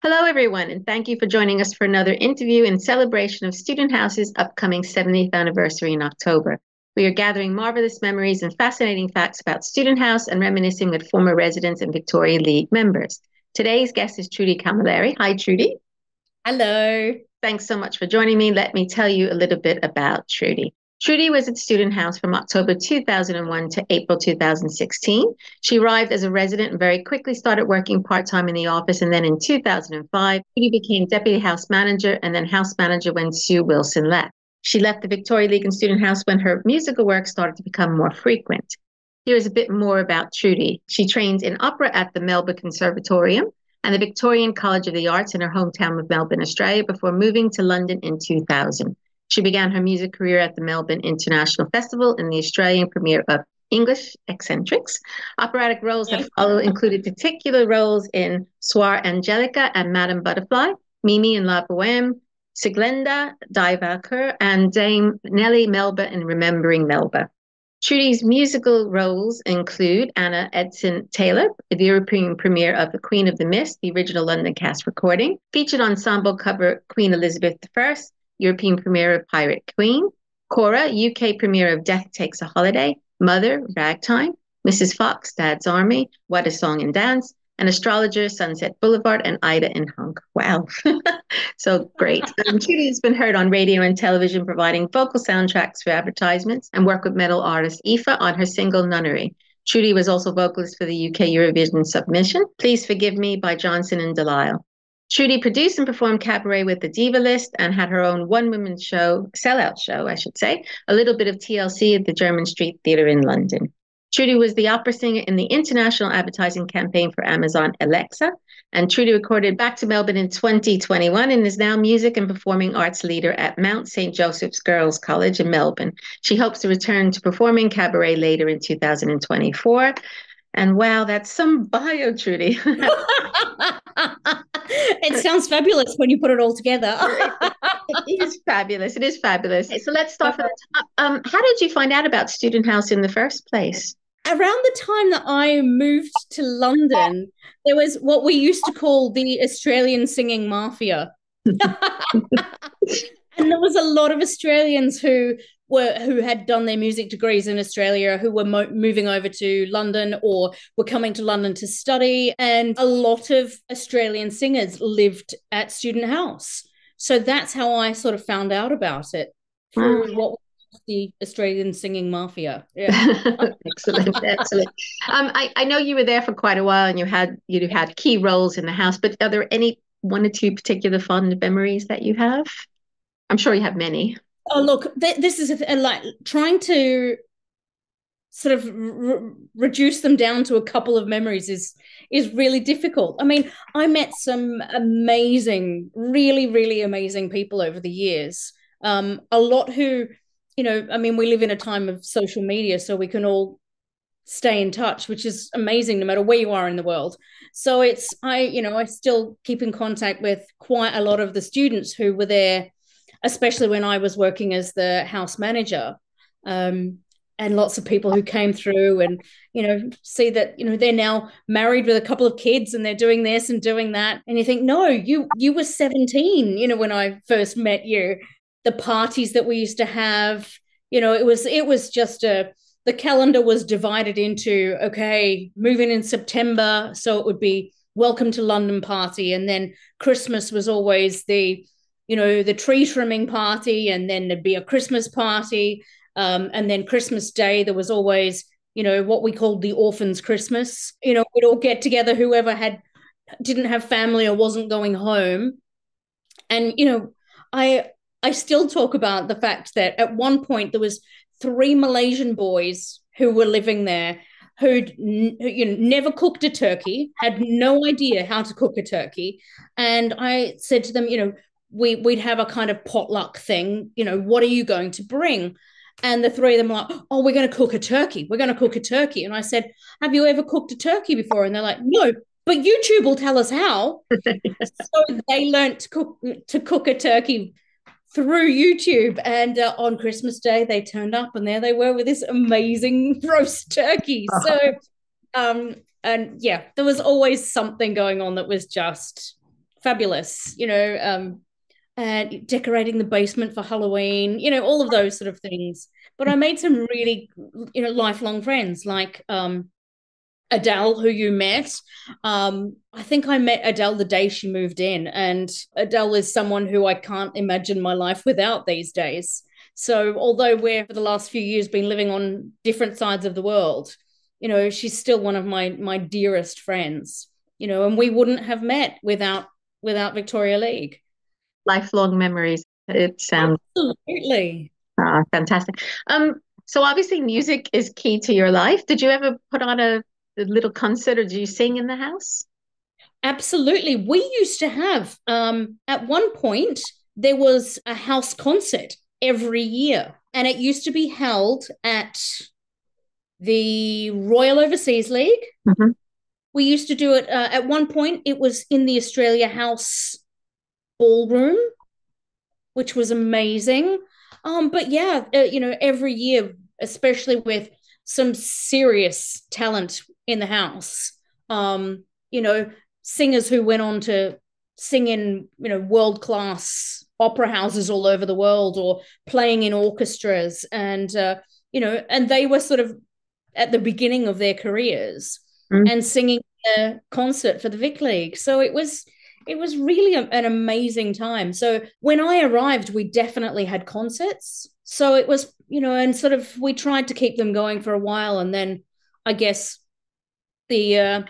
Hello, everyone, and thank you for joining us for another interview in celebration of Student House's upcoming 70th anniversary in October. We are gathering marvelous memories and fascinating facts about Student House and reminiscing with former residents and Victoria League members. Today's guest is Trudy Camilleri. Hi, Trudy. Hello. Thanks so much for joining me. Let me tell you a little bit about Trudy. Trudy was at Student House from October 2001 to April 2016. She arrived as a resident and very quickly started working part-time in the office. And then in 2005, Trudy became deputy house manager and then house manager when Sue Wilson left. She left the Victoria League and Student House when her musical work started to become more frequent. Here's a bit more about Trudy. She trains in opera at the Melba Conservatorium and the Victorian College of the Arts in her hometown of Melbourne, Australia, before moving to London in 2000. She began her music career at the Melbourne International Festival in the Australian premiere of English Eccentrics. Operatic roles that followed included titular roles in Soir Angelica and Madame Butterfly, Mimi in La Boheme, Siglenda, Divaker, and Dame Nellie Melba in Remembering Melba. Trudy's musical roles include Anna Edson Taylor, the European premiere of The Queen of the Mist, the original London cast recording, featured ensemble cover Queen Elizabeth I, European premiere of Pirate Queen, Cora, UK premiere of Death Takes a Holiday, Mother, Ragtime, Mrs. Fox, Dad's Army, What a Song and Dance, and Astrologer, Sunset Boulevard, and Ida in Hunk. Wow. So great. Trudy has been heard on radio and television, providing vocal soundtracks for advertisements and work with metal artist Aoife on her single Nunnery. Trudy was also vocalist for the UK Eurovision submission, Please Forgive Me by Johnson and Delisle. Trudy produced and performed cabaret with the Diva List and had her own one-woman show, sellout show, I should say, a little bit of TLC at the Jermyn Street Theatre in London. Trudy was the opera singer in the international advertising campaign for Amazon Alexa, and Trudy recorded back to Melbourne in 2021 and is now music and performing arts leader at Mount St. Joseph's Girls College in Melbourne. She hopes to return to performing cabaret later in 2024. And wow, that's some bio, Trudy. It sounds fabulous when you put it all together. It is fabulous. It is fabulous. So let's start from the top. How did you find out about Student House in the first place? Around the time that I moved to London, there was what we used to call the Australian singing mafia. And there was a lot of Australians who had done their music degrees in Australia, who were moving over to London or were coming to London to study. And a lot of Australian singers lived at Student House. So that's how I sort of found out about it, through what was the Australian singing mafia. Yeah. Excellent, excellent. I know you were there for quite a while and you had key roles in the house, but are there any one or two particular fond memories that you have? I'm sure you have many. Oh, look, this is like trying to sort of reduce them down to a couple of memories is really difficult. I mean, I met some amazing, really, really amazing people over the years. A lot who, I mean, we live in a time of social media, so we can all stay in touch, which is amazing no matter where you are in the world. So I still keep in contact with quite a lot of the students who were there, especially when I was working as the house manager, and lots of people who came through and, see that, they're now married with a couple of kids and they're doing this and doing that. And you think, no, you were 17, when I first met you. The parties that we used to have, it was just the calendar was divided into, okay, moving in September. So it would be welcome to London party. And then Christmas was always the tree trimming party, and then there'd be a Christmas party. And then Christmas Day, there was always, what we called the orphans' Christmas. We'd all get together, whoever didn't have family or wasn't going home. And, I still talk about the fact that at one point there was 3 Malaysian boys who were living there who'd never cooked a turkey, had no idea how to cook a turkey. And I said to them, we'd have a kind of potluck thing, what are you going to bring? And the 3 of them were like, oh, we're going to cook a turkey. We're going to cook a turkey. And I said, have you ever cooked a turkey before? And they're like, no, but YouTube will tell us how. So they learned to cook a turkey through YouTube. And on Christmas Day, they turned up and there they were with this amazing roast turkey. So, and yeah, there was always something going on that was just fabulous, and decorating the basement for Halloween, all of those sort of things. But I made some really, lifelong friends like Adele, who you met. I think I met Adele the day she moved in, and Adele is someone who I can't imagine my life without these days. So although we're for the last few years been living on different sides of the world, she's still one of my dearest friends. And we wouldn't have met without Victoria League. Lifelong memories. It sounds absolutely fantastic. So obviously music is key to your life. Did you ever put on a little concert, or do you sing in the house? Absolutely. We used to have, at one point, there was a house concert every year, and it used to be held at the Royal Overseas League. Mm-hmm. We used to do it at one point, it was in the Australia House ballroom, which was amazing. But yeah, every year, especially with some serious talent in the house, singers who went on to sing in, world-class opera houses all over the world, or playing in orchestras, and and they were sort of at the beginning of their careers and singing a concert for the Vic League. So it was really an amazing time. So when I arrived, we definitely had concerts. So it was, and sort of we tried to keep them going for a while, and then I guess the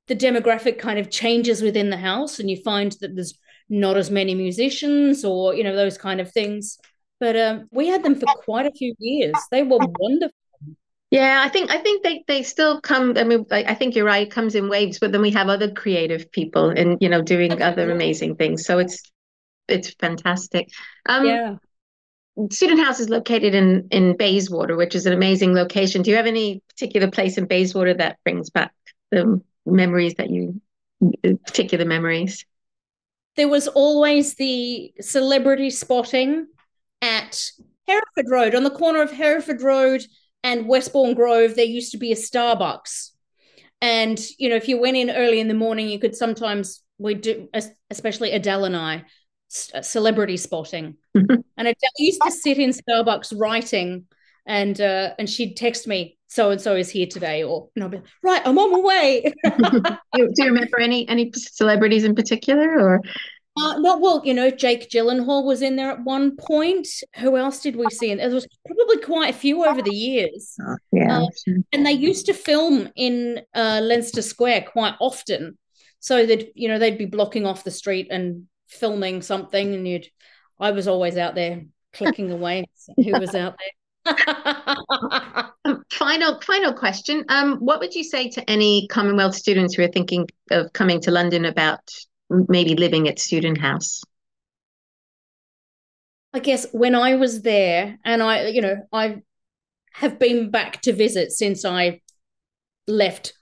demographic kind of changes within the house, and you find that there's not as many musicians, or those kind of things. But we had them for quite a few years. They were wonderful. Yeah, I think they still come. I mean, I think you're right. It comes in waves, but then we have other creative people and doing other amazing things. So it's fantastic. Yeah. Student House is located in Bayswater, which is an amazing location. Do you have any particular place in Bayswater that brings back the memories particular memories? There was always the celebrity spotting at Hereford Road. On the corner of Hereford Road and Westbourne Grove, there used to be a Starbucks. And, if you went in early in the morning, you could sometimes, we do, especially Adele and I, celebrity spotting. And Adele used to sit in Starbucks writing, and she'd text me, so and so is here today, and I'll be right, I'm on my way. Do you remember any celebrities in particular, or? Not well, Jake Gyllenhaal was in there at one point. Who else did we see? And there was probably quite a few over the years. Yeah, and they used to film in Leinster Square quite often, so that they'd be blocking off the street and filming something, and I was always out there clicking away who was out there. Final question. What would you say to any Commonwealth students who are thinking of coming to London about maybe living at Student House? I guess when I was there, and I have been back to visit since I left,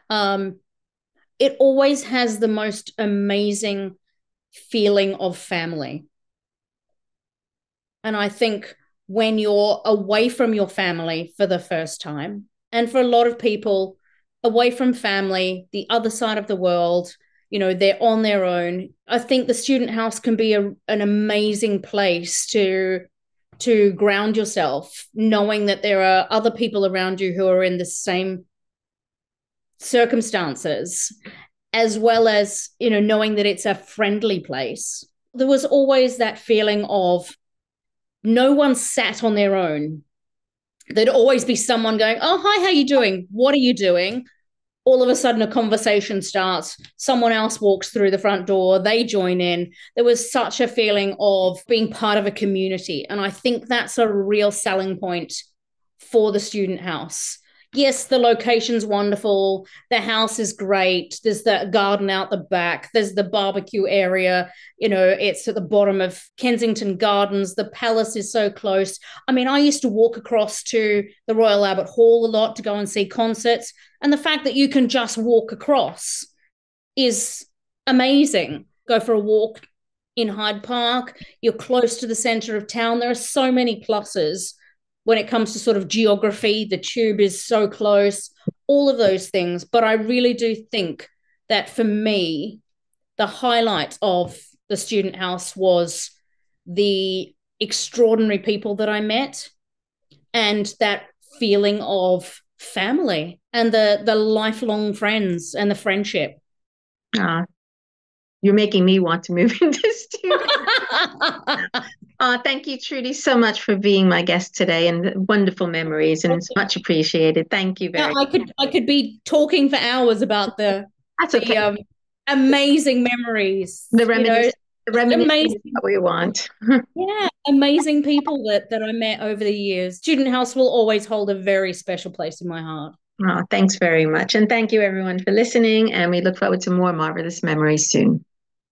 it always has the most amazing feeling of family. And I think when you're away from your family for the first time, and for a lot of people, away from family, the other side of the world, they're on their own. I think the Student House can be an amazing place to ground yourself, knowing that there are other people around you who are in the same circumstances, as well as, knowing that it's a friendly place. There was always that feeling of no one sat on their own. There'd always be someone going, oh, hi, how are you doing? What are you doing? All of a sudden a conversation starts, someone else walks through the front door, they join in. There was such a feeling of being part of a community. And I think that's a real selling point for the Student House. Yes, the location's wonderful. The house is great. There's the garden out the back. There's the barbecue area. It's at the bottom of Kensington Gardens. The palace is so close. I mean, I used to walk across to the Royal Albert Hall a lot to go and see concerts. And the fact that you can just walk across is amazing. Go for a walk in Hyde Park. You're close to the centre of town. There are so many pluses when it comes to sort of geography. The tube is so close, all of those things. But I really do think that for me, the highlight of the student house was the extraordinary people that I met and that feeling of family and the lifelong friends and the friendship. You're making me want to move into student. Thank you, Trudy, so much for being my guest today, and wonderful memories, and it's much appreciated. Thank you very much. I could be talking for hours about That's okay. the amazing memories. The reminiscence that we want. Yeah, amazing people that I met over the years. Student House will always hold a very special place in my heart. Thanks very much. And thank you everyone for listening. And we look forward to more marvelous memories soon.